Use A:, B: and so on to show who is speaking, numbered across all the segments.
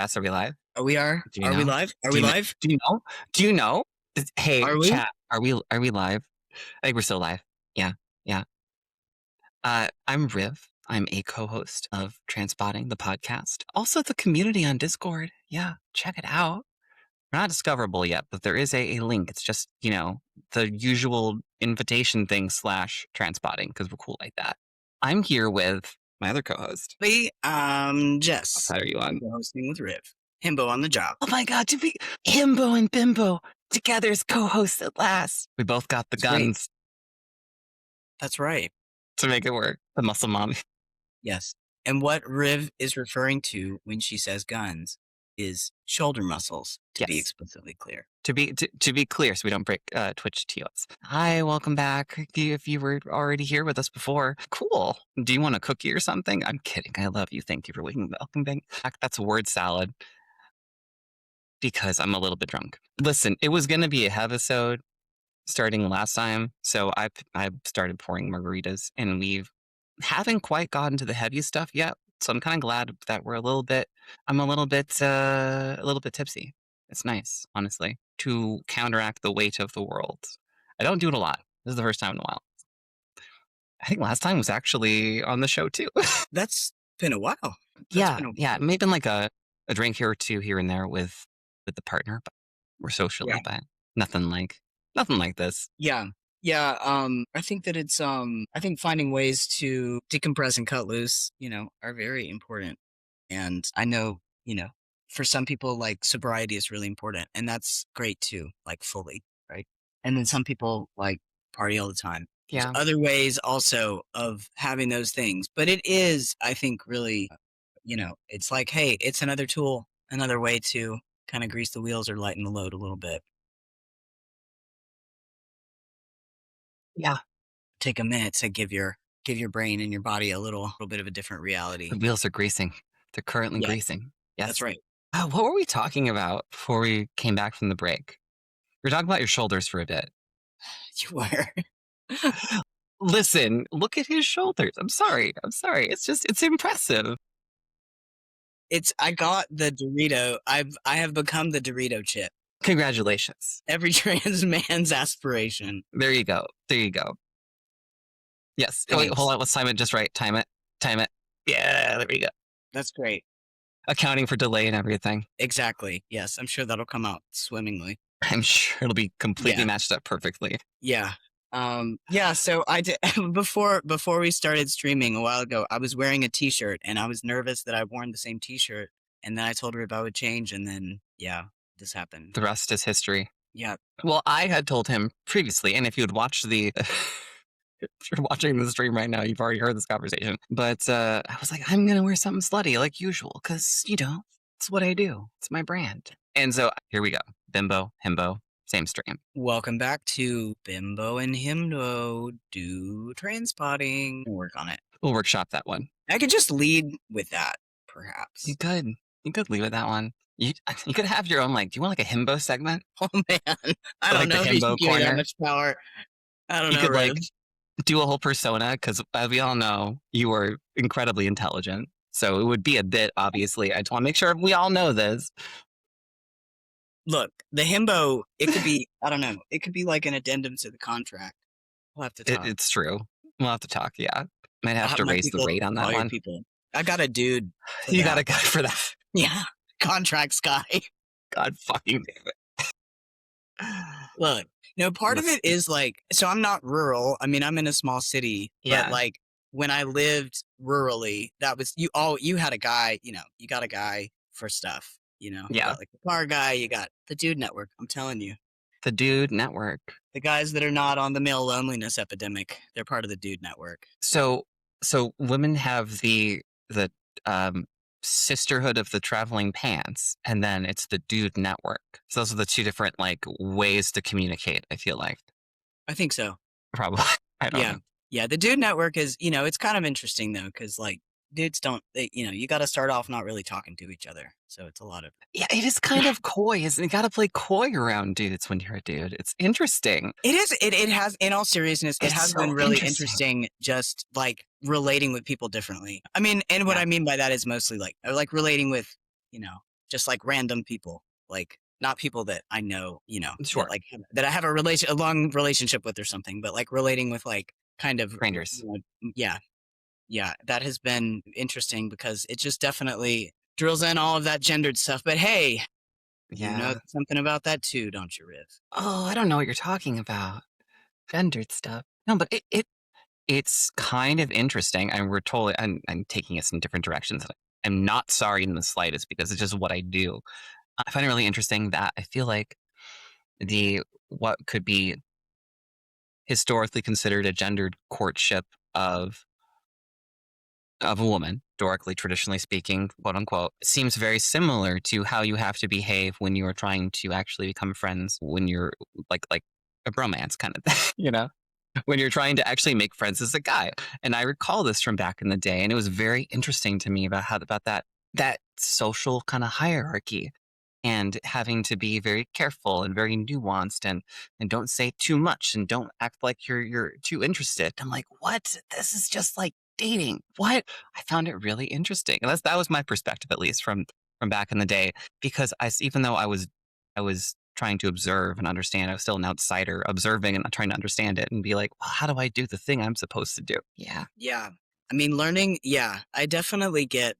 A: Jess, are we live?
B: Are we are?
A: Do you
B: Are we
A: know?
B: live? Are
A: Do
B: we
A: you know?
B: live?
A: Do you know? Do you know? Hey,
B: Are we?
A: chat. Are we live? I think we're still live. Yeah. Yeah. I'm Riv. I'm a co-host of Transpotting, the podcast. Also the community on Discord. Yeah, check it out. We're not discoverable yet, but there is a link. It's just, the usual invitation thing / transpotting because we're cool like that. I'm here with my other co-host.
B: Jess.
A: What side are you on?
B: Hosting with Riv. Himbo on the job.
A: Oh my God, Himbo and Bimbo together as co-hosts at last. We both got the guns
B: That's right.
A: to make it work. The muscle mommy.
B: Yes. And what Riv is referring to when she says guns is shoulder muscles, to be explicitly clear.
A: To be clear, so we don't break Twitch TOS. Hi, welcome back. If you were already here with us before, cool. Do you want a cookie or something? I'm kidding. I love you. Thank you for welcome back. That's word salad. Because I'm a little bit drunk. Listen, it was going to be a episode starting last time, so I started pouring margaritas, and we haven't quite gotten to the heavy stuff yet. So I'm kind of glad that I'm a little bit tipsy. It's nice, honestly, to counteract the weight of the world. I don't do it a lot. This is the first time in a while. I think last time was actually on the show too.
B: That's been a while.
A: Yeah, maybe like a drink here or two here and there with the partner, but we're socially, but nothing like this.
B: Yeah. I think that it's I think finding ways to decompress and cut loose, are very important. And I know, for some people, like, sobriety is really important, and that's great too, like, fully, right? And then some people like party all the time. There's other ways also of having those things, but it is, I think, really, it's like, hey, it's another tool, another way to kind of grease the wheels or lighten the load a little bit.
A: Yeah.
B: Take a minute to give your brain and your body a little bit of a different reality.
A: The wheels are greasing. They're currently greasing. Yes.
B: That's right.
A: What were we talking about before we came back from the break? We were talking about your shoulders for a bit.
B: You were.
A: Listen, look at his shoulders. I'm sorry. It's impressive.
B: I got the Dorito. I have become the Dorito chip.
A: Congratulations.
B: Every trans man's aspiration.
A: There you go. Yes. Oh, wait, hold on. Let's time it just right. Time it. Yeah, there we go.
B: That's great.
A: Accounting for delay and everything.
B: Exactly. Yes, I'm sure that'll come out swimmingly.
A: I'm sure it'll be completely matched up perfectly.
B: Yeah. So I did before we started streaming a while ago, I was wearing a t-shirt and I was nervous that I'd worn the same t-shirt, and then I told her if I would change, and then this happened.
A: The rest is history.
B: Yeah.
A: Well, I had told him previously, and if you would watch if you're watching the stream right now, you've already heard this conversation. But I was like, I'm gonna wear something slutty like usual, because it's what I do. It's my brand. And so here we go. Bimbo, Himbo, same stream.
B: Welcome back to Bimbo and Himbo do Transpotting. We'll work on it.
A: We'll workshop that one.
B: I could just lead with that, perhaps.
A: You could lead with that one. You could have your own, do you want like a Himbo segment?
B: Oh man, I don't know.
A: The Himbo corner.
B: That much power. I don't know.
A: You could do a whole persona, because as we all know, you are incredibly intelligent. So it would be a bit, obviously. I just want to make sure we all know this.
B: Look, the Himbo, it could be, I don't know, it could be like an addendum to the contract. We'll have to talk.
A: It's true. We'll have to talk, yeah. Might have to raise the rate on that one.
B: I got a dude.
A: You got a guy for that?
B: Yeah, contracts guy.
A: God fucking damn it.
B: Look, part of it is so I'm not rural. I mean, I'm in a small city, but when I lived rurally, that was, you had a guy, you got a guy for stuff. You got the car guy, you got the dude network. I'm telling you.
A: The dude network.
B: The guys that are not on the male loneliness epidemic, they're part of the dude network.
A: So women have the sisterhood of the traveling pants, and then it's the dude network. So those are the two different ways to communicate, I feel like.
B: I think so.
A: Probably. I don't know.
B: Yeah, the dude network is, it's kind of interesting though, because dudes you got to start off not really talking to each other. So it's a lot of...
A: Yeah, it is kind of coy, isn't it? You got to play coy around dudes when you're a dude. It's interesting.
B: It is. It has, in all seriousness, it has been really interesting just relating with people differently. I mean, and what I mean by that is mostly relating with, just like random people, like not people that I know, that
A: Sure.
B: like that I have a long relationship with or something, but like relating with like kind of,
A: Strangers.
B: yeah, yeah, that has been interesting because it just definitely drills in all of that gendered stuff. But hey, you know
A: Yeah.
B: something about that too, don't you, Riv?
A: Oh, I don't know what you're talking about. Gendered stuff. No, but it's kind of interesting, and I'm taking us in different directions. I'm not sorry in the slightest because it's just what I do. I find it really interesting that I feel like the what could be historically considered a gendered courtship of of a woman, historically, traditionally speaking, quote unquote, seems very similar to how you have to behave when you are trying to actually become friends when you're like a bromance kind of thing, when you're trying to actually make friends as a guy. And I recall this from back in the day, and it was very interesting to me about that social kind of hierarchy and having to be very careful and very nuanced and don't say too much and don't act like you're too interested. I'm like, what? This is just like dating. What? I found it really interesting. And that was my perspective, at least from back in the day, because even though I was trying to observe and understand, I was still an outsider observing and trying to understand it and be like, well, how do I do the thing I'm supposed to do? Yeah.
B: Yeah. I mean, learning, yeah, I definitely get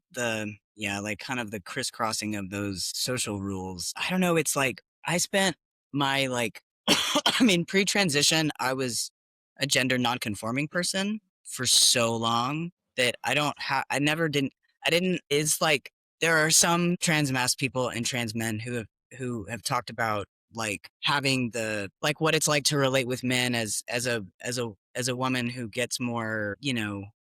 B: yeah, like kind of the crisscrossing of those social rules. I don't know. It's like I spent my like, I mean, pre transition, I was a gender non-conforming person for so long that I never didn't, I didn't, it's like there are some trans mass people and trans men who have talked about like having like what it's like to relate with men as a woman who gets more,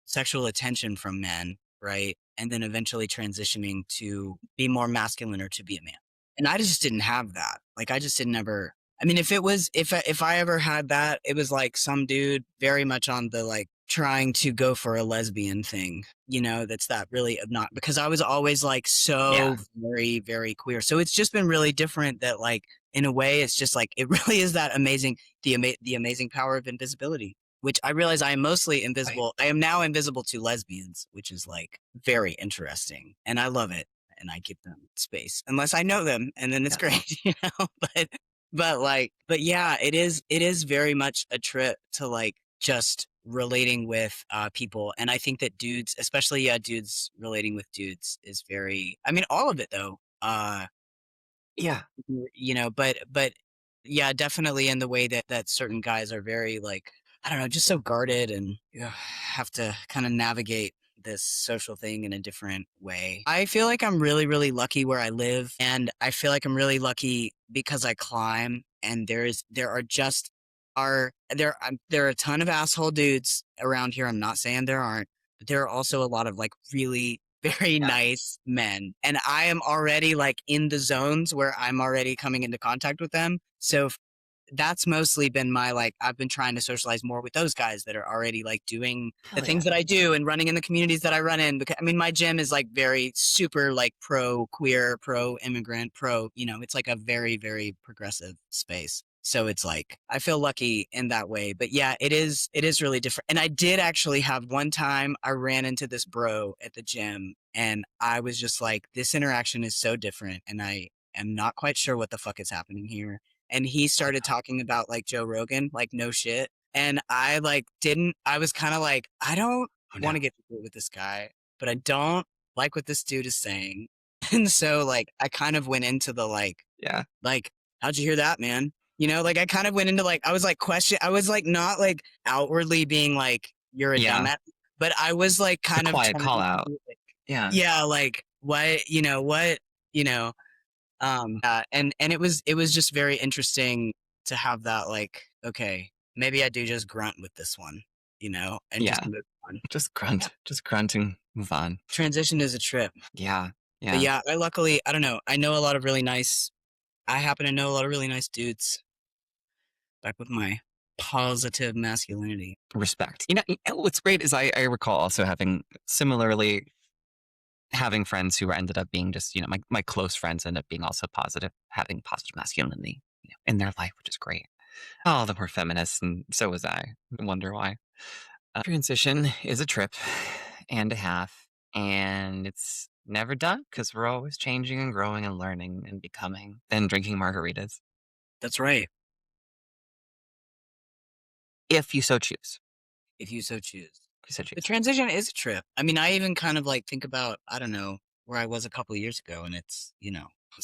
B: sexual attention from men, right? And then eventually transitioning to be more masculine or to be a man. And I just didn't have that. Like I just didn't ever. I mean, if I ever had that, it was like some dude very much on the like trying to go for a lesbian thing, that's that really not because I was always like
A: Yeah.
B: so very, very queer. So it's just been really different that like in a way it's just like it really is that amazing the amazing power of invisibility, which I realize I am mostly
A: Right.
B: invisible. I am now invisible to lesbians, which is like very interesting. And I love it. And I give them space unless I know them. And then it's
A: Yeah.
B: great, but yeah, it is very much a trip to like just relating with people. And I think that dudes, especially dudes relating with dudes is very, I mean, all of it though.
A: Yeah.
B: But yeah, definitely in the way that certain guys are very like, I don't know, just so guarded and have to kind of navigate this social thing in a different way. I feel like I'm really, really lucky where I live, and I feel like I'm really lucky because I climb, and there are a ton of asshole dudes around here. I'm not saying there aren't, but there are also a lot of like really very
A: Yeah.
B: nice men. And I am already like in the zones where I'm already coming into contact with them. So that's mostly been my like, I've been trying to socialize more with those guys that are already like doing the
A: Hell
B: things
A: yeah.
B: that I do and running in the communities that I run in. Because I mean, my gym is like very super like pro queer, pro immigrant, it's like a very, very progressive space. So it's like I feel lucky in that way. But yeah, it is really different. And I did actually have one time I ran into this bro at the gym and I was just like, this interaction is so different and I am not quite sure what the fuck is happening here. And he
A: Oh
B: started
A: no.
B: talking about like Joe Rogan, like no shit. And I like didn't I was kind of like, I don't
A: Oh no.
B: want to get into it with this guy, but I don't like what this dude is saying. And so like I kind of went into the
A: Yeah.
B: like, how'd you hear that, man? Like I kind of went into like, I was like not like outwardly being like, you're a
A: Yeah.
B: dumbass, but I was like
A: The
B: kind of
A: quiet
B: trying
A: call
B: to
A: out.
B: be like,
A: Yeah.
B: yeah, like what, you know, and it was just very interesting to have that like, okay, maybe I do just grunt with this one, and just
A: Yeah.
B: move on.
A: Just grunt. Just grunt and move on.
B: Transition is a trip.
A: Yeah.
B: But
A: Yeah.
B: yeah, I don't know. I happen to know a lot of really nice dudes back with my positive masculinity.
A: Respect. What's great is I recall also having friends who ended up being just, my close friends end up being also positive, having positive masculinity, in their life, which is great. Oh, the poor feminists, and so was I. I wonder why. Transition is a trip and a half, and it's never done because we're always changing and growing and learning and becoming and drinking margaritas
B: That's right.
A: if you so choose.
B: If you so choose.
A: If you so
B: The
A: choose.
B: transition is a trip. I mean, I even kind of like think about, I don't know, where I was a couple of years ago, and it's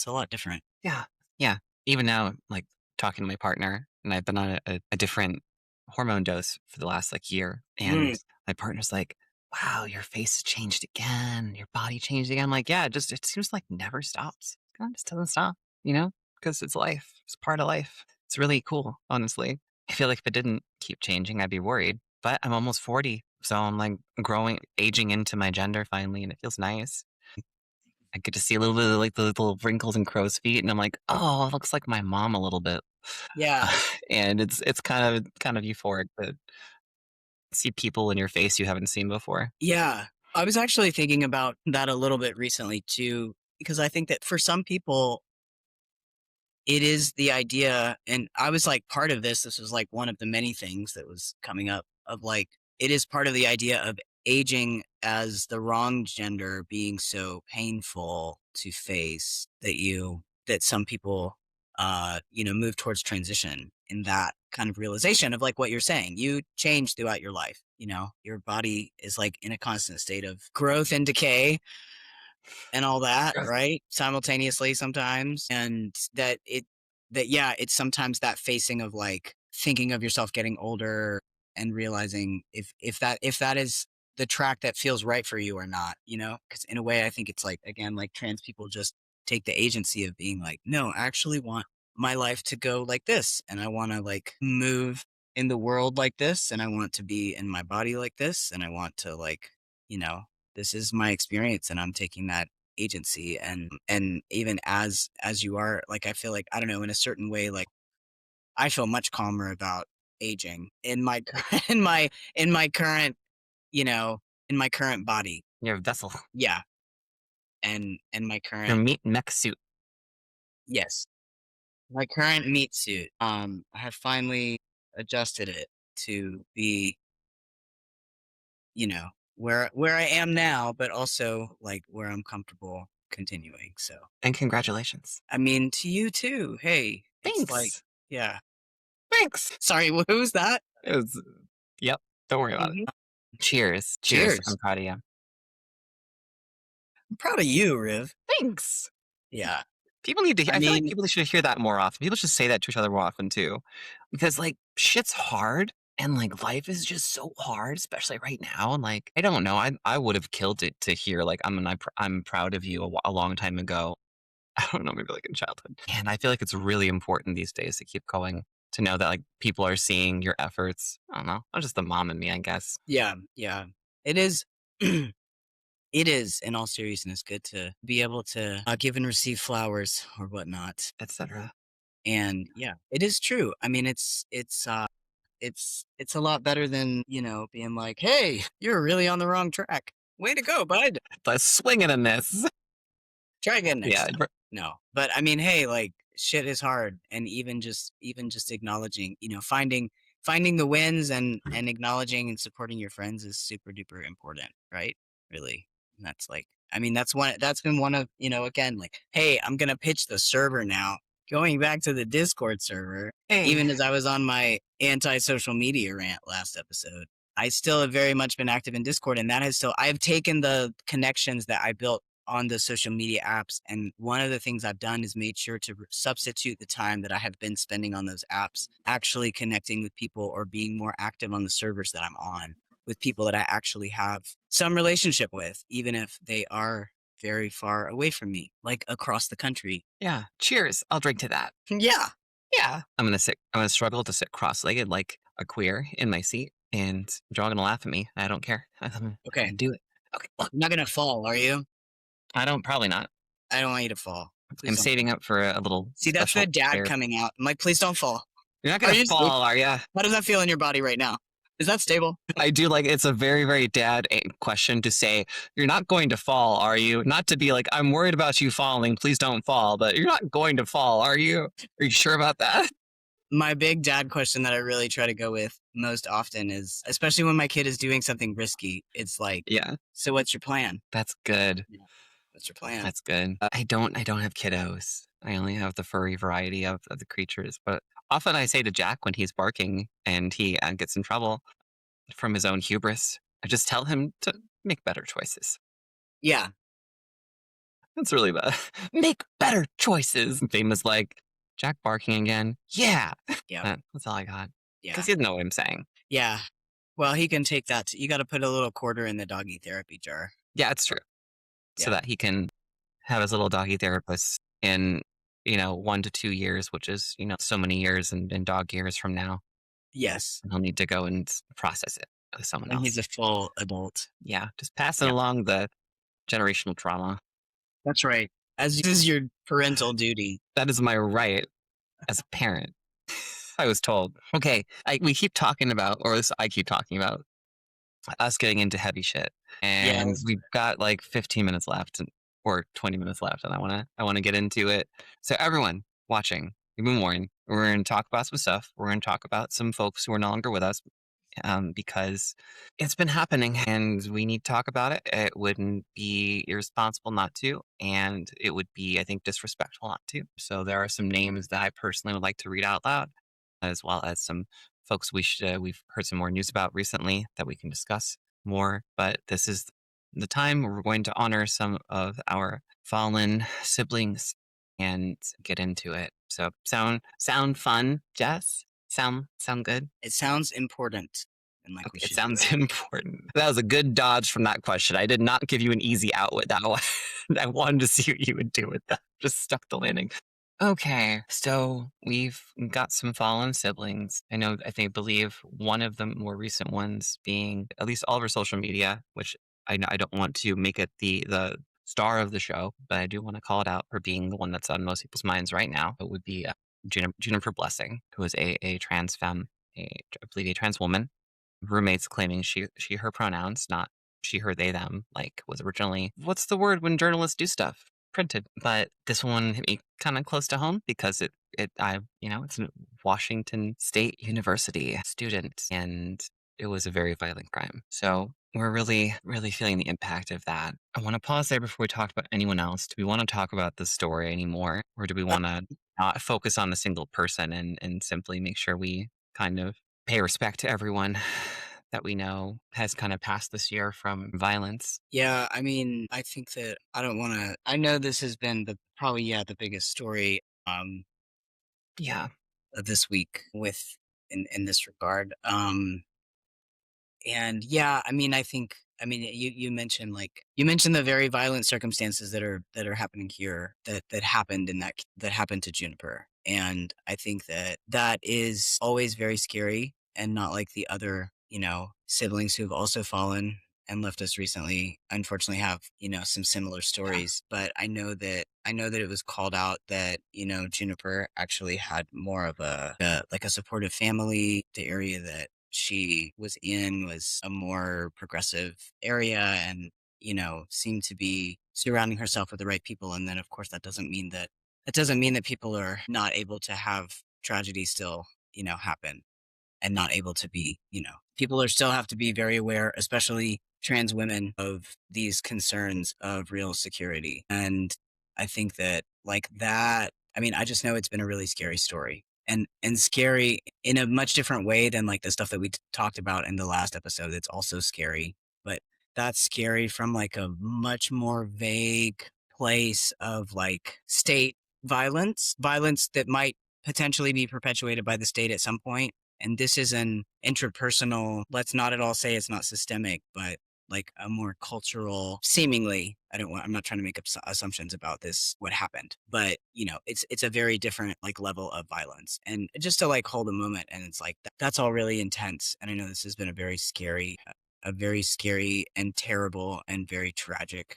B: a lot different.
A: Yeah. Yeah. Even now, like talking to my partner, and I've been on a different hormone dose for the last like year. And
B: Mm,
A: my partner's like, wow, your face has changed again. Your body changed again. I'm like, yeah, it seems like never stops. It kind of just doesn't stop, because it's life. It's part of life. It's really cool, honestly. I feel like if it didn't keep changing, I'd be worried. But I'm almost 40. So I'm like growing, aging into my gender finally, and it feels nice. I get to see a little bit of like the little wrinkles and crow's feet, and I'm like, oh, it looks like my mom a little bit.
B: yeah.
A: And it's kind of euphoric to see people in your face you haven't seen before.
B: Yeah. I was actually thinking about that a little bit recently too, because I think that for some people, it is the idea, and I was like part of this. This was like one of the many things that was coming up of like, it is part of the idea of aging as the wrong gender being so painful to face that some people, move towards transition in that kind of realization of like what you're saying. You change throughout your life. Your body is like in a constant state of growth and decay and all that,
A: Yes.
B: right? Simultaneously sometimes. And yeah, it's sometimes that facing of like thinking of yourself getting older and realizing if that is the track that feels right for you or not, because in a way I think it's like, again, like trans people just take the agency of being like, no, I actually want my life to go like this, and I want to like move in the world like this, and I want to be in my body like this, and I want to like, you know this is my experience, and I'm taking that agency. And even as you are, like, I feel like, I don't know, in a certain way, like I feel much calmer about aging in my in my current, you know in my current body.
A: Your vessel,
B: Yeah. And my
A: your
B: current,
A: meat mech suit.
B: yes, my current meat suit. I have finally adjusted it to be, where I am now, but also like where I'm comfortable continuing. So
A: And congratulations.
B: I mean, to you too. Hey, it's like,
A: Thanks.
B: yeah.
A: Thanks.
B: Sorry, who's that?
A: It was, yep. Don't worry about it.
B: Mhm.
A: Cheers. Cheers.
B: Cheers.
A: I'm proud of you.
B: I'm proud of you, Riv.
A: Thanks.
B: Yeah.
A: People need to
B: I
A: I feel like
B: mean,
A: people should hear that more often. People should say that to each other more often too. Because like shit's hard and like life is just so hard, especially right now. And like I don't know, I would have killed it to hear like I'm proud of you a long time ago. I don't know, maybe like in childhood. And I feel like it's really important these days to keep going, to know that like people are seeing your efforts. I don't know. I'm just the mom in me, I guess,
B: yeah, yeah. It is. It is, in all seriousness, good to be able to give and receive flowers or whatnot.
A: etc.
B: And yeah, it is true. I mean, it's a lot better than, being like, "Hey, you're really on the wrong track. Way to go, bud.
A: Let's swing it in this.
B: Try again next
A: Yeah.
B: time." No, but I mean, hey, like shit is hard, and even just acknowledging, finding the wins, and acknowledging and supporting your friends is super duper important, right? Really, and that's like, I mean, that's been one of, again, like, hey, I'm gonna pitch the server now. Going back to the Discord server,
A: Hey.
B: even as I was on my anti-social media rant last episode, I still have very much been active in Discord, and that has still, I've taken the connections that I built on the social media apps, and one of the things I've done is made sure to substitute the time that I have been spending on those apps actually connecting with people or being more active on the servers that I'm on with people that I actually have some relationship with, even if they are very far away from me, like across the country.
A: Yeah. Cheers. I'll drink to that.
B: Yeah.
A: Yeah. I'm gonna struggle to sit cross-legged like a queer in my seat, and you're all gonna laugh at me. I don't care. I'm
B: Okay.
A: gonna do it. Okay, look.
B: You're not gonna fall, are you?
A: I don't probably not.
B: I don't want you to fall.
A: I'm
B: Please don't
A: saving
B: fall.
A: up for a little
B: See, that's the
A: special
B: dad
A: chair.
B: coming out. I'm like, please don't fall.
A: You're not
B: Are
A: gonna
B: you safe?
A: fall, are ya?
B: How does that feel in your body right now? Is that stable?
A: I do like it's a very, very dad question to say, you're not going to fall, are you? Not to be like, I'm worried about you falling, please don't fall, but you're not going to fall, are you? Are you sure about that?
B: My big dad question that I really try to go with most often is, especially when my kid is doing something risky, it's like,
A: Yeah,
B: so what's your plan?
A: that's good.
B: Yeah. That's your plan.
A: That's good. I don't have kiddos. I only have the furry variety of the creatures, but often I say to Jack when he's barking and he, gets in trouble from his own hubris, I just tell him to make better choices.
B: Yeah.
A: That's really bad. Make better choices. Famous like, "Jack barking again?" "Yeah."
B: Yep.
A: That's all I got.
B: Yeah.
A: Because you know what I'm saying.
B: Yeah. Well, he can take that. You got to put a little quarter in the doggy therapy jar.
A: Yeah, it's true. So
B: Yeah.
A: that he can have his little doggy therapist in, 1 to 2 years, which is, so many years in dog years from now.
B: Yes.
A: He'll need to go and process it with someone
B: When he's
A: else.
B: a full adult.
A: Yeah, just passing
B: Yeah.
A: along the generational trauma.
B: That's right. As this is your parental duty.
A: That is my right as a parent. I was told. Okay, we keep talking about, or at least I keep talking about us getting into heavy shit, and
B: Yes.
A: we've got like 15 minutes left, or 20 minutes left, and I wanna get into it. So everyone watching, you've been warned. We're going to talk about some stuff. We're going to talk about some folks who are no longer with us, because it's been happening and we need to talk about it. It wouldn't be irresponsible not to, and it would be, I think, disrespectful not to. So there are some names that I personally would like to read out loud, as well as some folks we've heard some more news about recently that we can discuss more. But this is the time where we're going to honor some of our fallen siblings and get into it. So sound fun, Jess? Sound good?
B: It sounds important and like we
A: Okay, it
B: should do
A: sounds
B: it.
A: important. That was a good dodge from that question. I did not give you an easy out with that one. I wanted to see what you would do with that. Just stuck the landing. Okay, so we've got some fallen siblings. I believe one of the more recent ones being at least all over social media, which I don't want to make it the star of the show, but I do want to call it out for being the one that's on most people's minds right now. It would be Juniper Blessing, who is a trans femme, I believe a trans woman. Roommates claiming she her pronouns, not she her they them, like was originally what's the word when journalists do stuff? Printed. But this one hit me kind of close to home because it's a Washington State University student and it was a very violent crime. So we're really, really feeling the impact of that. I want to pause there before we talk about anyone else. Do we want to talk about the story anymore? Or do we want to not focus on a single person and simply make sure we kind of pay respect to everyone that we know has kind of passed this year from violence?
B: Yeah, I mean, I think that I don't want to. I know this has been probably the biggest story
A: Yeah.
B: of this week with in this regard. And yeah, I mean, you mentioned you mentioned the very violent circumstances that are happening here that happened that happened to Juniper, and I think that that is always very scary, and not like the other siblings who've also fallen and left us recently. Unfortunately, have some similar
A: Yeah.
B: stories, but I know that it was called out that Juniper actually had more of a supportive family. The area that she was in was a more progressive area and seemed to be surrounding herself with the right people, and then of course that doesn't mean that people are not able to have tragedy still happen, and not able to be, people are still have to be very aware, especially trans women, of these concerns of real security. And I think that like that, I mean, I just know it's been a really scary story, and scary in a much different way than like the stuff that we talked about in the last episode. It's also scary, but that's scary from like a much more vague place of like state violence that might potentially be perpetuated by the state at some point. And this is an interpersonal, let's not at all say it's not systemic, but like a more cultural, seemingly, I'm not trying to make up assumptions about this, what happened, but it's a very different like level of violence. And just to like hold a moment, and it's like, that's all really intense. And I know this has been a very scary and terrible and very tragic,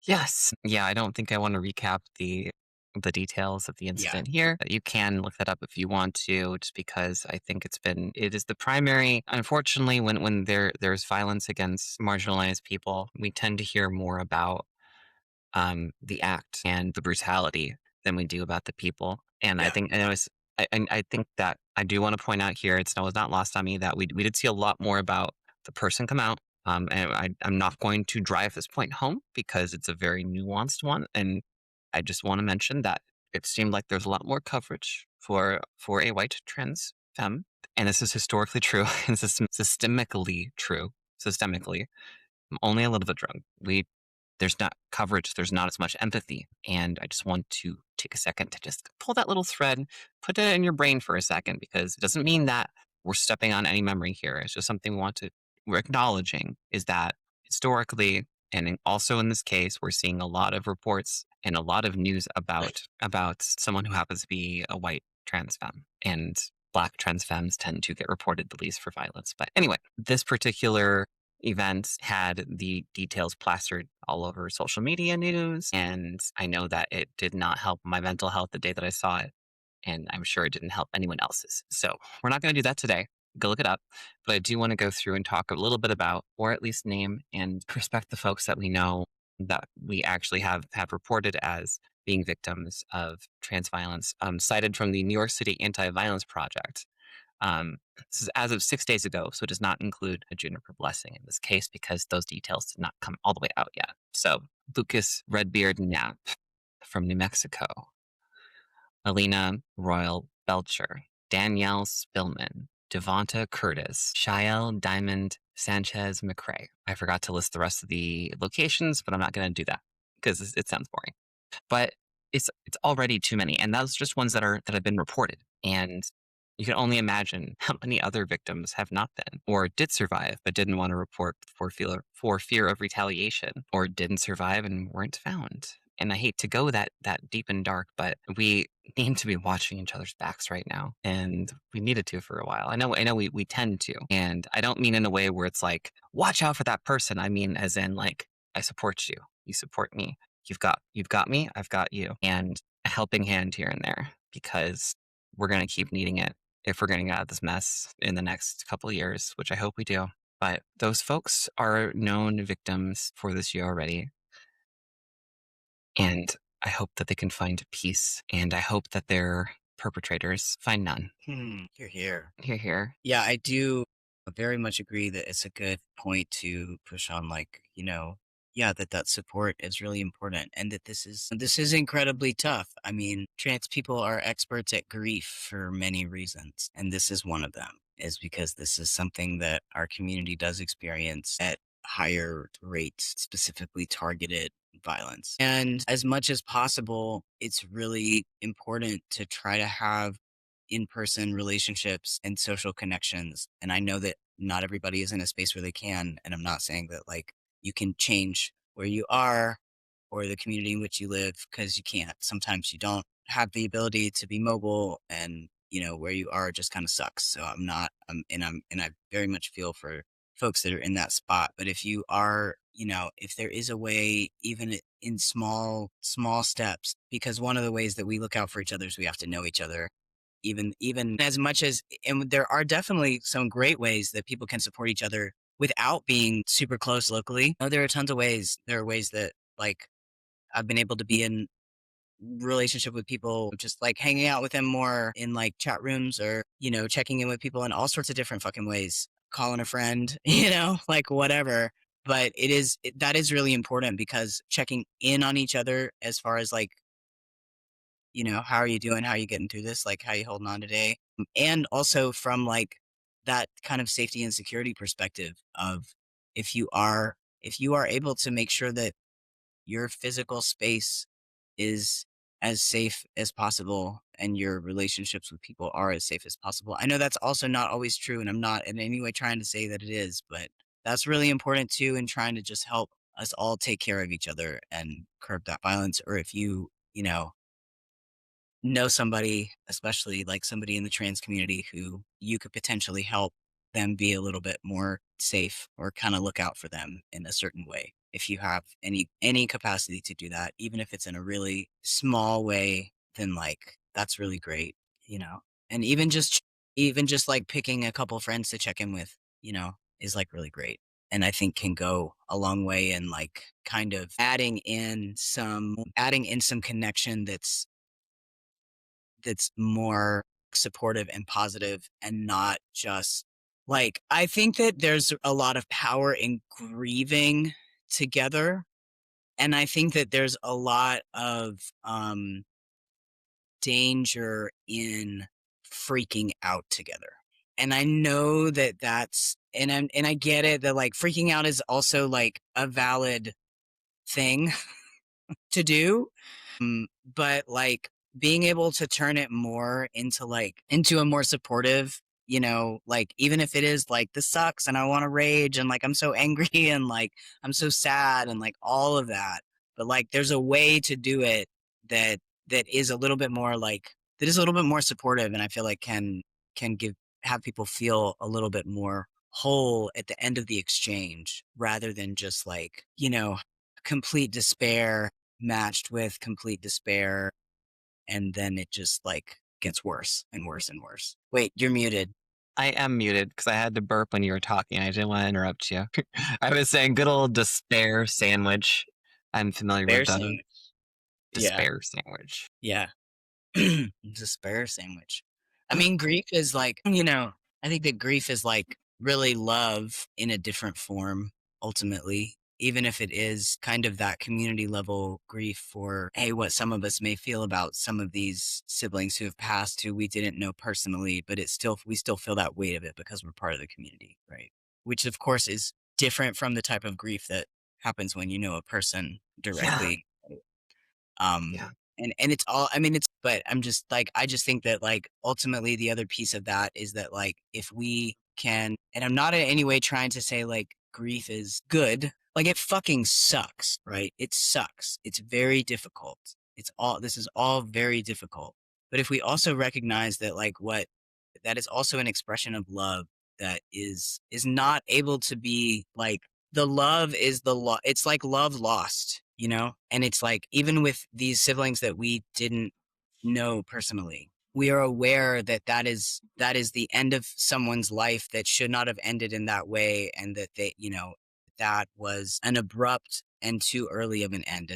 A: Yes. Yeah, I don't think I want to recap the details of the
B: yeah,
A: incident here. You can look that up if you want to, just because I think it is the primary. Unfortunately, when there's violence against marginalized people, we tend to hear more about the act and the brutality than we do about the people. And I
B: yeah,
A: think, and it was, and I think that I do want to point out here, it's not lost on me that we did see a lot more about the person come out. And I'm not going to drive this point home because it's a very nuanced one. And I just want to mention that it seemed like there's a lot more coverage for a white trans femme. And this is historically true and systemically true. Systemically, I'm only a little bit drunk. There's not coverage, there's not as much empathy. And I just want to take a second to just pull that little thread, put it in your brain for a second, because it doesn't mean that we're stepping on any memory here. It's just something we're acknowledging is that historically, and also in this case, we're seeing a lot of reports and a lot of news about someone who happens to be a white trans femme. And black trans femmes tend to get reported the least for violence. But anyway, this particular event had the details plastered all over social media news. And I know that it did not help my mental health the day that I saw it. And I'm sure it didn't help anyone else's. So we're not going to do that today. Go look it up. But I do want to go through and talk a little bit about, or at least name and respect the folks that we know that we actually have reported as being victims of trans violence, cited from the New York City Anti-Violence Project. This is as of 6 days ago, so it does not include a juniper blessing in this case because those details did not come all the way out yet. So, Lucas Redbeard Knapp from New Mexico, Alina Royal Belcher, Danielle Spillman, Devonta Curtis, Shael Diamond Sanchez McCrae. I forgot to list the rest of the locations, but I'm not going to do that because it sounds boring. But it's already too many, and those are just ones that have been reported. And you can only imagine how many other victims have not been, or did survive but didn't want to report for fear of retaliation, or didn't survive and weren't found. And I hate to go that deep and dark, but we need to be watching each other's backs right now, and we needed to for a while. I know we tend to, and I don't mean in a way where it's like watch out for that person. I mean as in like I support you, you support me. You've got me, I've got you, and a helping hand here and there because we're going to keep needing it if we're getting out of this mess in the next couple of years, which I hope we do. But those folks are known victims for this year already. And I hope that they can find peace. And I hope that their perpetrators find none.
B: Here, here.
A: Here, here.
B: Yeah, I do very much agree that it's a good point to push on, like, yeah, that support is really important and that this is incredibly tough. I mean, trans people are experts at grief for many reasons, and this is one of them, is because this is something that our community does experience at higher rates, specifically targeted violence. And as much as possible, it's really important to try to have in-person relationships and social connections. And I know that not everybody is in a space where they can. And I'm not saying that like you can change where you are or the community in which you live because you can't. Sometimes you don't have the ability to be mobile and where you are just kind of sucks. So I'm not and I very much feel for folks that are in that spot. But if you are, if there is a way, even in small steps, because one of the ways that we look out for each other is we have to know each other even as much as and there are definitely some great ways that people can support each other without being super close locally. There are tons of ways. There are ways that like I've been able to be in relationship with people, just like hanging out with them more in like chat rooms or, checking in with people in all sorts of different fucking ways, calling a friend, like whatever. But that is really important because checking in on each other as far as like how are you doing? How are you getting through this? Like, how you holding on today? And also from like that kind of safety and security perspective of if you are able to make sure that your physical space is as safe as possible and your relationships with people are as safe as possible. I know that's also not always true, and I'm not in any way trying to say that it is, but that's really important too in trying to just help us all take care of each other and curb that violence. Or if know somebody, especially like somebody in the trans community who you could potentially help them be a little bit more safe or kind of look out for them in a certain way. If you have any capacity to do that, even if it's in a really small way, then like that's really great, you know. And even just like picking a couple friends to check in with, is like really great. And I think can go a long way in like kind of adding in some connection that's more supportive and positive and not just Like, I think that there's a lot of power in grieving together, and I think that there's a lot of, danger in freaking out together. And I know that and I get it that, like, freaking out is also, like, a valid thing to do. But like being able to turn it more into into a more supportive, like even if it is like this sucks and I want to rage and like I'm so angry and like I'm so sad and like all of that. But like there's a way to do it that that is a little bit more like that is a little bit more supportive and I feel like can give have people feel a little bit more whole at the end of the exchange rather than just like, complete despair matched with complete despair, and then it just, like, gets worse and worse and worse. Wait, you're muted.
A: I am muted because I had to burp when you were talking. I didn't want to interrupt you. I was saying good old despair sandwich. I'm familiar with
B: Bear
A: the
B: sandwich. Yeah,
A: despair sandwich.
B: yeah. Despair sandwich. I mean, grief is like, I think that grief is like really love in a different form, ultimately, even if it is kind of that community level grief for, hey, what some of us may feel about some of these siblings who have passed who we didn't know personally, but we still feel that weight of it because we're part of the community, right? Which, of course, is different from the type of grief that happens when you know a person
A: Yeah.
B: directly. Um,
A: Yeah.
B: and it's all I mean, it's but I'm just like, I just think that like ultimately the other piece of that is that like if we can, and I'm not in any way trying to say like grief is good. Like it fucking sucks, right? It sucks. It's very difficult. This is all very difficult. But if we also recognize that like what that is also an expression of love that is not able to be like the love is it's like love lost, and it's like even with these siblings that we didn't know personally, we are aware that that is the end of someone's life that should not have ended in that way, and that that was an abrupt and too early of an end,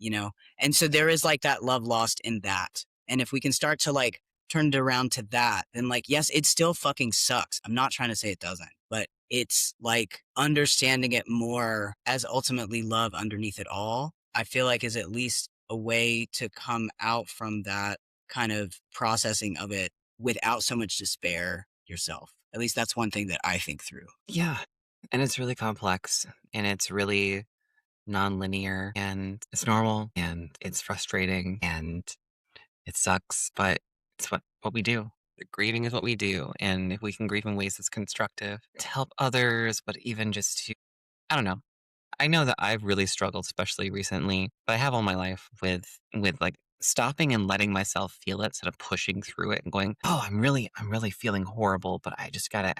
B: you know and so there is like that love lost in that, and if we can start to like turn it around to that, then like yes, it still fucking sucks. I'm not trying to say it doesn't, but it's like understanding it more as ultimately love underneath it all, I feel like is at least a way to come out from that kind of processing of it without so much despair yourself. At least that's one thing that I think through.
A: Yeah. And it's really complex and it's really nonlinear and it's normal and it's frustrating and it sucks, but it's what we do. Grieving is what we do. And if we can grieve in ways that's constructive to help others, but even just to, I don't know, I know that I've really struggled, especially recently, but I have all my life with like stopping and letting myself feel it instead of pushing through it and going, oh, I'm really feeling horrible, but I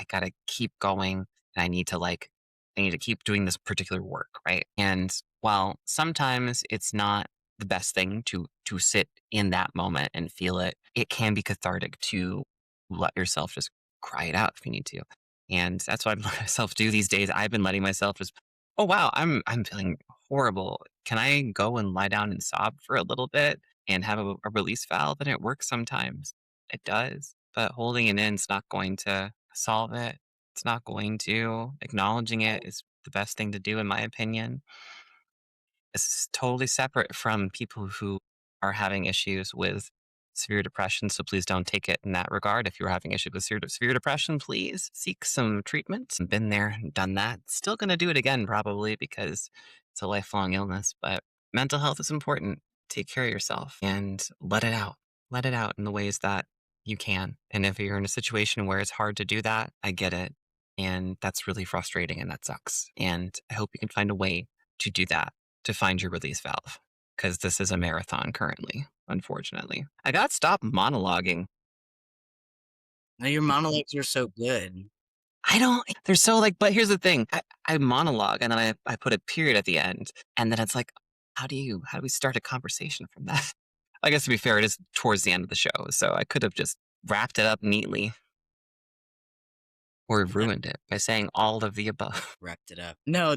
A: gotta keep going. And I need to keep doing this particular work, right? And while sometimes it's not the best thing to sit in that moment and feel it, it can be cathartic to let yourself just cry it out if you need to. And that's what I let myself do these days. I've been letting myself just oh, wow, I'm feeling horrible. Can I go and lie down and sob for a little bit and have a release valve? And it works sometimes. It does. But holding it in's not going to solve it. It's not going to. Acknowledging it is the best thing to do, in my opinion. It's totally separate from people who are having issues with severe depression. So please don't take it in that regard. If you're having issues with severe depression, please seek some treatment. Been there, done that. Still going to do it again, probably, because it's a lifelong illness. But mental health is important. Take care of yourself and let it out. Let it out in the ways that you can. And if you're in a situation where it's hard to do that, I get it. And that's really frustrating and that sucks. And I hope you can find a way to do that to find your release valve because this is a marathon currently, unfortunately. I got to stop monologuing.
B: Now your monologues are so good.
A: I don't, they're so like, but here's the thing I monologue and then I put a period at the end. And then it's like, how do we start a conversation from that? I guess to be fair, it is towards the end of the show. So I could have just wrapped it up neatly or
B: That
A: ruined it by saying all of the above.
B: wrapped it up. No,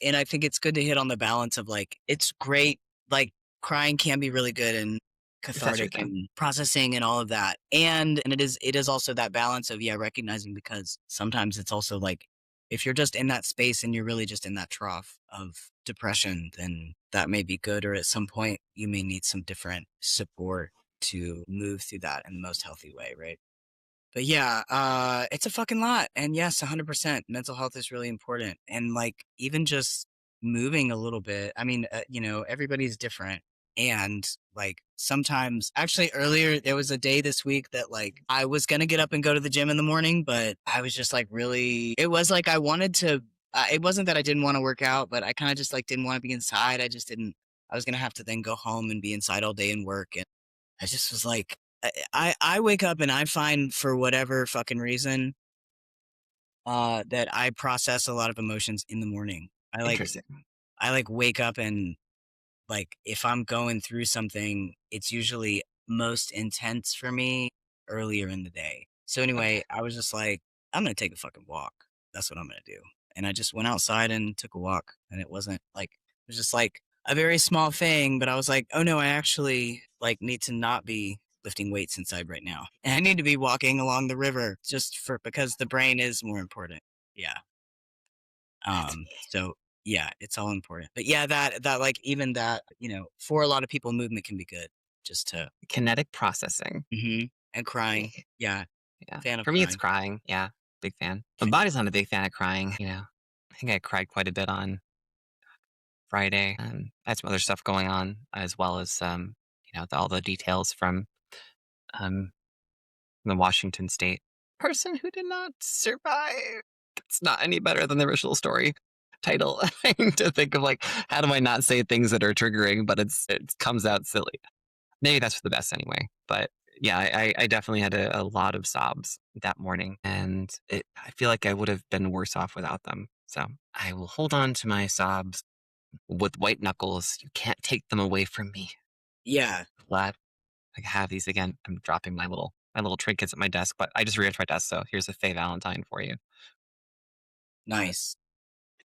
B: and I think it's good to hit on the balance of like, it's great. Like crying can be really good, and
A: Is your
B: cathartic
A: thing?
B: and processing and all of that. And it is also that balance of, yeah, recognizing, because sometimes it's also like, if you're just in that space and you're really just in that trough of depression, then that may be good, or at some point you may need some different support to move through that in the most healthy way, right? But yeah, it's a fucking lot. And yes, 100% mental health is really important. And like, even just moving a little bit, I mean, everybody's different. And like, sometimes, actually, earlier, there was a day this week that like I was going to get up and go to the gym in the morning, but I was just like, really, it was like I wanted to, it wasn't that I didn't want to work out, but I kind of just like didn't want to be inside. I just didn't, I was going to have to then go home and be inside all day and work. I just was like, I wake up and I find, for whatever fucking reason, that I process a lot of emotions in the morning.
A: Interesting.
B: I like wake up and, like, if I'm going through something, it's usually most intense for me earlier in the day. So
A: Okay.
B: anyway, I was just like, I'm gonna take a fucking walk. That's what I'm gonna do. And I just went outside and took a walk. And it wasn't like, it was just like a very small thing, but I was like, oh no, I actually like need to not be lifting weights inside right now. And I need to be walking along the river, just for, because the brain is more important. Yeah.
A: That's
B: So yeah, it's all important. But yeah, that like, even that, for a lot of people, movement can be good, just to.
A: kinetic processing.
B: And crying.
A: Eh,
B: Yeah,
A: Yeah.
B: fan of
A: For me, it's
B: crying.
A: crying. Yeah. Big fan. My
B: Fan.
A: body's not a big fan of crying. I think I cried quite a bit on Friday. I had some other stuff going on, as well as, all the details from um, the Washington State person who did not survive. It's not any better than the original story title. Trying to think of like, how do I not say things that are triggering, but it comes out silly. Maybe that's for the best anyway. But yeah, I definitely had a lot of sobs that morning, and I feel like I would have been worse off without them. So I will hold on to my sobs with white knuckles. You can't take them away from me.
B: Yeah,
A: Glad I have these again. I'm dropping my little trinkets at my desk, but I just rearranged my desk. So here's a Faye Valentine for you. But
B: nice.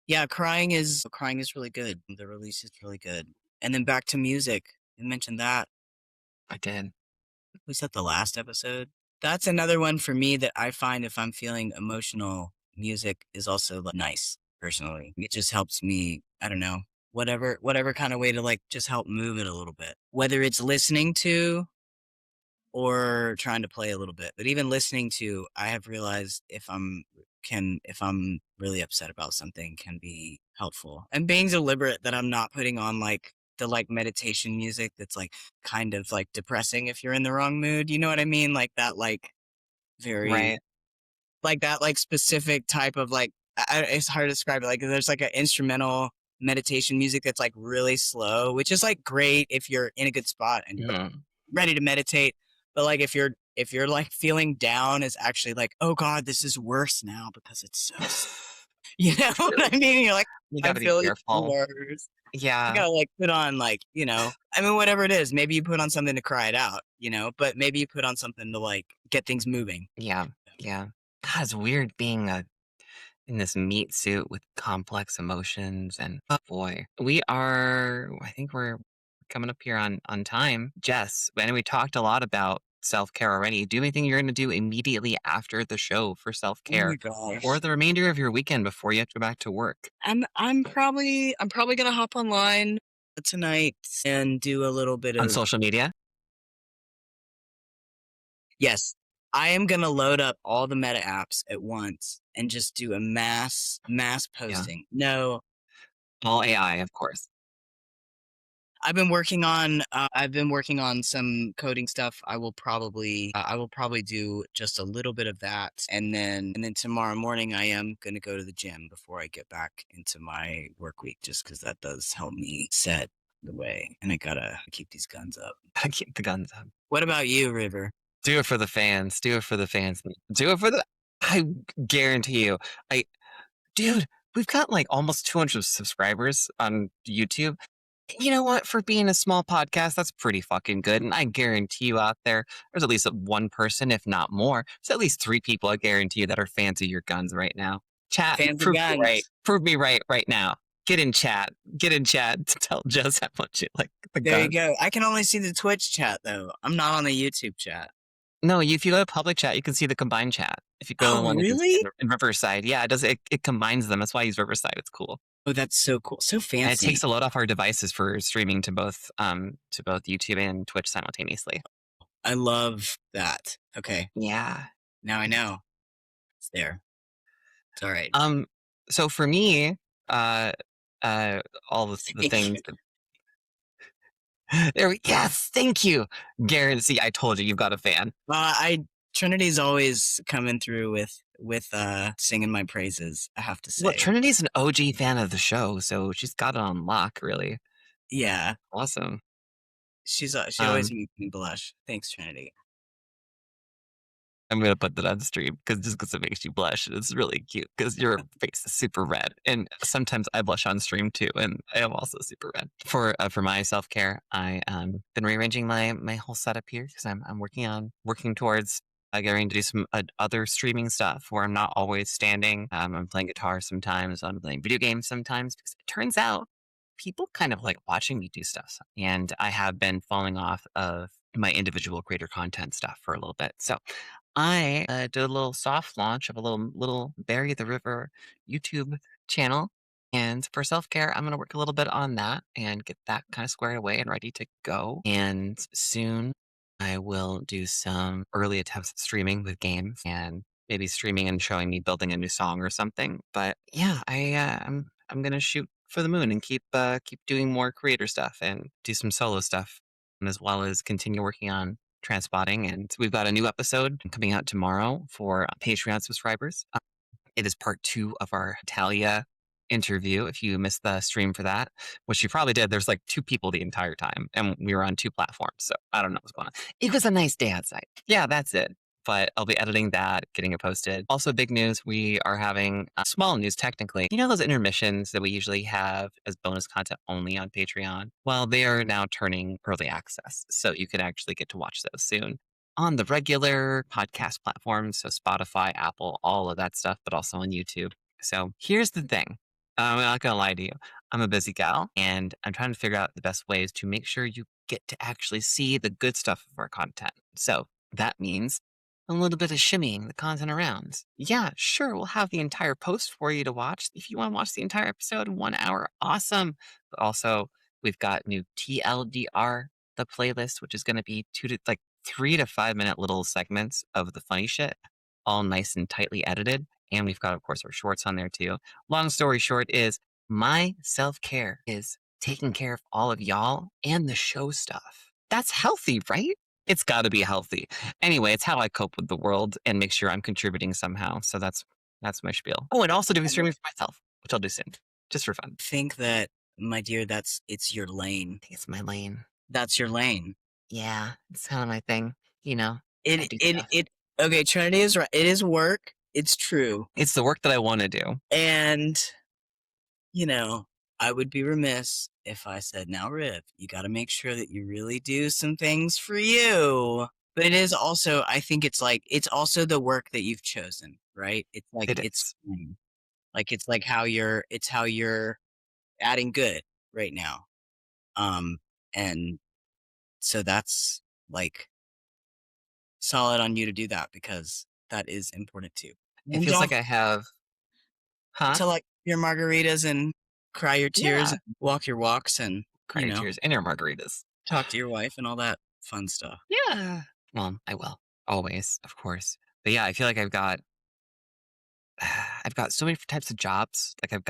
B: Yeah, crying is really good. The release is really good. And then back to music. You mentioned that.
A: I did.
B: We said the last episode. That's another one for me that I find, if I'm feeling emotional, music is also like nice, personally. It just helps me, I don't know, whatever kind of way to like just help move it a little bit. Whether it's listening to or trying to play a little bit. But even listening to, I have realized, if I'm really upset about something, can be helpful. And being deliberate that I'm not putting on like the like meditation music that's like kind of like depressing if you're in the wrong mood. You know what I mean? Like that, like very
A: Right.
B: like that like specific type of like, it's hard to describe it. Like, there's like an instrumental meditation music that's like really slow, which is like great if you're in a good spot and you're
A: Mhm.
B: ready to meditate. But like, if you're like feeling down, is actually like, oh god, this is worse now because it's so you know what
A: True.
B: I mean? You're like,
A: You got
B: I'm
A: to be
B: feeling
A: careful.
B: worse. You
A: Yeah.
B: gotta like put on like, I mean, whatever it is, maybe you put on something to cry it out, but maybe you put on something to like get things moving.
A: Yeah. Yeah. God, it's weird being in this meat suit with complex emotions. And oh boy, I think we're coming up here on time. Jess, and we talked a lot about self-care already. Do you have anything you're going to do immediately after the show for
B: Oh my
A: self-care, or
B: gosh.
A: the remainder of your weekend before you have to go back to work?
B: I'm probably gonna hop online tonight and do a little bit
A: On
B: of.
A: social media?
B: Yes, I am gonna load up all the Meta apps at once and just do a mass
A: Yeah.
B: posting. No,
A: All AI, of course.
B: I've been working on some coding stuff. I will probably do just a little bit of that, and then tomorrow morning I am gonna go to the gym before I get back into my work week, just because that does help me set the way, and I gotta keep these guns up.
A: Gotta keep the guns up.
B: What about you, River?
A: Do it for the fans. Do it for the fans. Do it for the. I guarantee you. I Dude, we've got like almost 200 subscribers on YouTube. You know what? For being a small podcast, that's pretty fucking good. And I guarantee you out there's at least one person, if not more. There's at least three people I guarantee you that are fans of your guns right now. Chat,
B: Fans of
A: prove me right.
B: guns.
A: Prove me right now. Get in chat. Get in chat to tell Jess how much you like the
B: There you
A: gun.
B: go. I can only see the Twitch chat though. I'm not on the YouTube chat.
A: No, if you go to public chat, you can see the combined chat. If you go to the
B: Oh,
A: one
B: really?
A: in Riverside, yeah, it does. It combines them. That's why I use Riverside. It's cool,
B: Oh, that's so cool. So
A: and it
B: fancy.
A: takes a load off our devices for streaming to both YouTube and Twitch simultaneously.
B: I love that. Okay.
A: Yeah.
B: Now I know. It's there. It's all right.
A: So for me, uh, all the
B: Thank you.
A: things. Yes, thank you, Garrett. See, I told you, you've got a fan.
B: I Trinity's always coming through with singing my praises, I have to
A: Well,
B: say.
A: Trinity's an OG fan of the show, so she's got it on lock, really.
B: Yeah.
A: Awesome.
B: She always
A: Um,
B: makes me blush. Thanks, Trinity.
A: I'm gonna put that on stream because it makes you blush. And it's really cute because your face is super red, and sometimes I blush on stream too, and I am also super red. For my self care, I been rearranging my whole setup here because I'm working towards getting to do some other streaming stuff where I'm not always standing. I'm playing guitar sometimes. I'm playing video games sometimes because it turns out people kind of like watching me do stuff, and I have been falling off of my individual creator content stuff for a little bit. So I did a little soft launch of a little Bury the River YouTube channel. And for self care, I'm going to work a little bit on that and get that kind of squared away and ready to go. And soon I will do some early attempts at streaming with games and maybe streaming and showing me building a new song or something. But yeah, I'm going to shoot for the moon and keep doing more creator stuff and do some solo stuff, as well as continue working on Transpotting, and we've got a new episode coming out tomorrow for Patreon subscribers. It is part 2 of our Talia interview. If you missed the stream for that, which you probably did, there's like 2 people the entire time, and we were on 2 platforms, so I don't know what's going on. It was a nice day outside. Yeah, that's it. But I'll be editing that, getting it posted. Also, big news, we are having small news technically. You know those intermissions that we usually have as bonus content only on Patreon? Well, they are now turning early access, so you can actually get to watch those soon on the regular podcast platforms, so Spotify, Apple, all of that stuff, but also on YouTube. So here's the thing. I'm not going to lie to you. I'm a busy gal, and I'm trying to figure out the best ways to make sure you get to actually see the good stuff of our content. So that means a little bit of shimmying the content around. Yeah, sure, we'll have the entire post for you to watch. If you want to watch the entire episode in 1 hour, awesome. But also, we've got new TLDR, the playlist, which is going to be 3 to 5 minute little segments of the funny shit, all nice and tightly edited. And we've got, of course, our shorts on there too. Long story short is my self care is taking care of all of y'all and the show stuff. That's healthy, right? It's got to be healthy. Anyway, it's how I cope with the world and make sure I'm contributing somehow. So that's my spiel. Oh, and also doing streaming for myself, which I'll do soon, just for fun.
B: I think that, my dear, it's your lane.
A: I think it's my lane.
B: That's your lane.
A: Yeah, it's kind of my thing. You know, I
B: It
A: do
B: it
A: stuff.
B: it okay, Trinity is right. It is work. It's true.
A: It's the work that I want to do.
B: And I would be remiss if I said, now, Riv, you got to make sure that you really do some things for you. But it is also, I think it's also the work that you've chosen, right? It's like,
A: It is.
B: it's how you're adding good right now. And so that's like solid on you to do that because that is important too.
A: It
B: And
A: feels
B: don't
A: like I have, huh?
B: to like your margaritas and cry your tears
A: Yeah.
B: and walk your walks and,
A: Cry your tears and your margaritas.
B: talk to your wife and all that fun stuff.
A: Yeah. Well, I will always, of course. But yeah, I feel like I've got so many different types of jobs. Like I've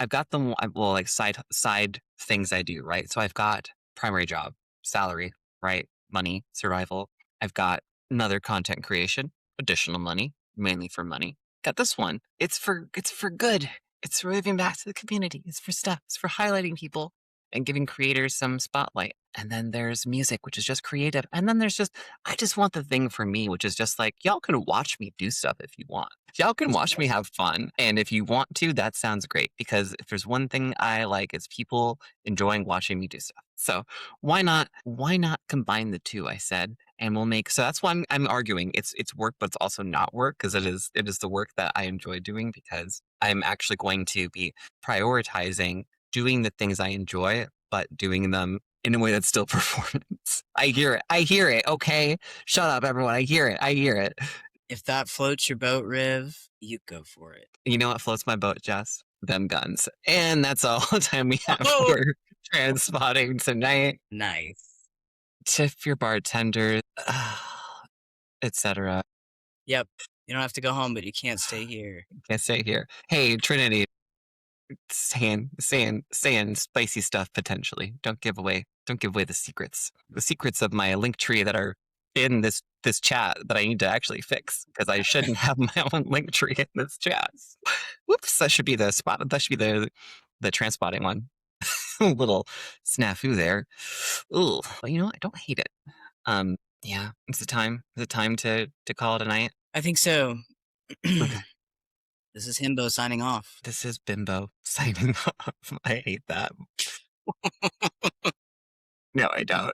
A: got them. Well, like side things I do, right? So I've got primary job, salary, right? Money, survival. I've got another content creation, additional money, mainly for money. Got this one. It's for good. It's for giving back to the community. It's for stuff. It's for highlighting people and giving creators some spotlight. And then there's music, which is just creative. And then there's I just want the thing for me, which is just like, y'all can watch me do stuff if you want. Y'all can watch me have fun. And if you want to, that sounds great. Because if there's one thing I like, it's people enjoying watching me do stuff. So why not combine the two, I said. And we'll make, so that's why I'm arguing. It's work, but it's also not work because it is the work that I enjoy doing because I'm actually going to be prioritizing doing the things I enjoy, but doing them in a way that's still performance. I hear it. I hear it. Okay. Shut up, everyone. I hear it. I hear it.
B: If that floats your boat, Riv, you go for it.
A: You know what floats my boat, Jess? Them guns. And that's all the time we have
B: Oh,
A: for transpotting tonight.
B: nice.
A: Tip your bartender, etc.
B: Yep. You don't have to go home, but you can't stay here.
A: Can't stay here. Hey, Trinity, saying spicy stuff potentially. Don't give away the secrets. The secrets of my link tree that are in this chat that I need to actually fix because I shouldn't have my own link tree in this chat. Whoops, that should be the spot. That should be the transpotting one. Little snafu there. Ooh, but you know what? I don't hate it. Yeah, it's the time. The time to call it a night.
B: I think so.
A: Okay.
B: This is Himbo signing off.
A: This is Bimbo signing off. I hate that. No, I don't.